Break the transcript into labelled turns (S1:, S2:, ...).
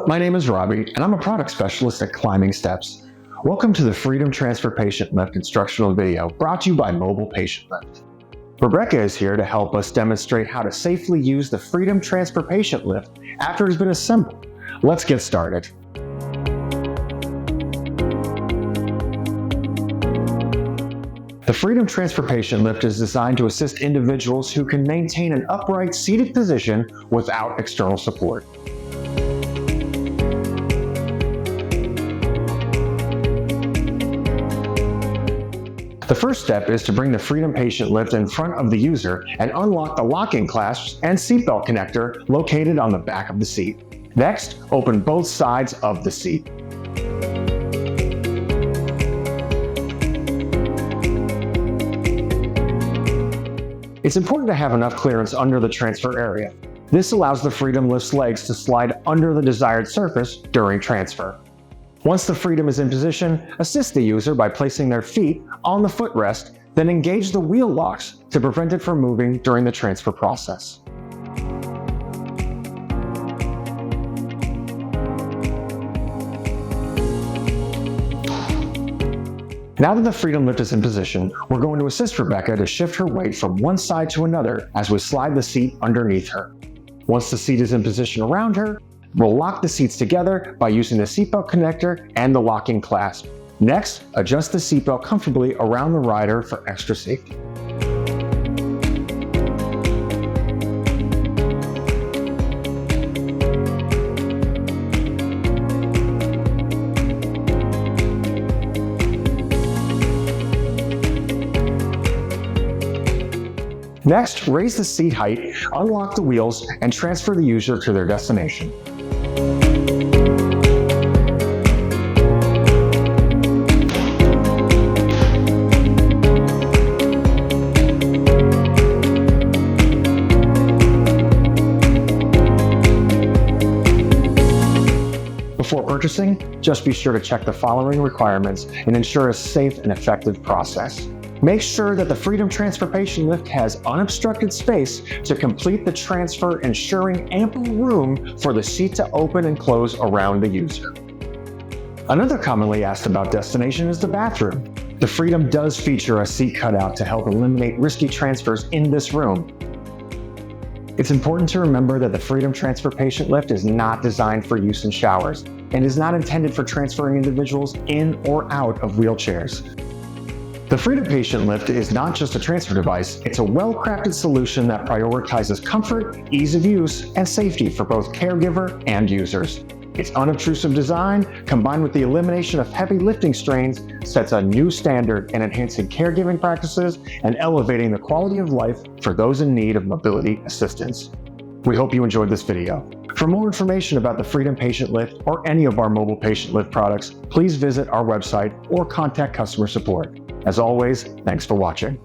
S1: my name is Robbie, and I'm a product specialist at Climbing Steps. Welcome to the Freedom Transfer Patient Lift instructional video brought to you by Mobile Patient Lift. Rebecca is here to help us demonstrate how to safely use the Freedom Transfer Patient Lift after it has been assembled. Let's get started. The Freedom Transfer Patient Lift is designed to assist individuals who can maintain an upright seated position without external support. The first step is to bring the Freedom Patient Lift in front of the user and unlock the locking clasps and seatbelt connector located on the back of the seat. Next, open both sides of the seat. It's important to have enough clearance under the transfer area. This allows the Freedom Lift's legs to slide under the desired surface during transfer. Once the Freedom is in position, assist the user by placing their feet on the footrest, then engage the wheel locks to prevent it from moving during the transfer process. Now that the Freedom Lift is in position, we're going to assist Rebecca to shift her weight from one side to another as we slide the seat underneath her. Once the seat is in position around her, we'll lock the seats together by using the seatbelt connector and the locking clasp. Next, adjust the seatbelt comfortably around the rider for extra safety. Next, raise the seat height, unlock the wheels, and transfer the user to their destination. Before purchasing, just be sure to check the following requirements and ensure a safe and effective process. Make sure that the Freedom Transfer Patient Lift has unobstructed space to complete the transfer, ensuring ample room for the seat to open and close around the user. Another commonly asked about destination is the bathroom. The Freedom does feature a seat cutout to help eliminate risky transfers in this room. It's important to remember that the Freedom Transfer Patient Lift is not designed for use in showers and is not intended for transferring individuals in or out of wheelchairs. The Freedom Patient Lift is not just a transfer device, it's a well-crafted solution that prioritizes comfort, ease of use, and safety for both caregiver and users. Its unobtrusive design, combined with the elimination of heavy lifting strains, sets a new standard in enhancing caregiving practices and elevating the quality of life for those in need of mobility assistance. We hope you enjoyed this video. For more information about the Freedom Patient Lift or any of our Mobile Patient Lift products, please visit our website or contact customer support. As always, thanks for watching.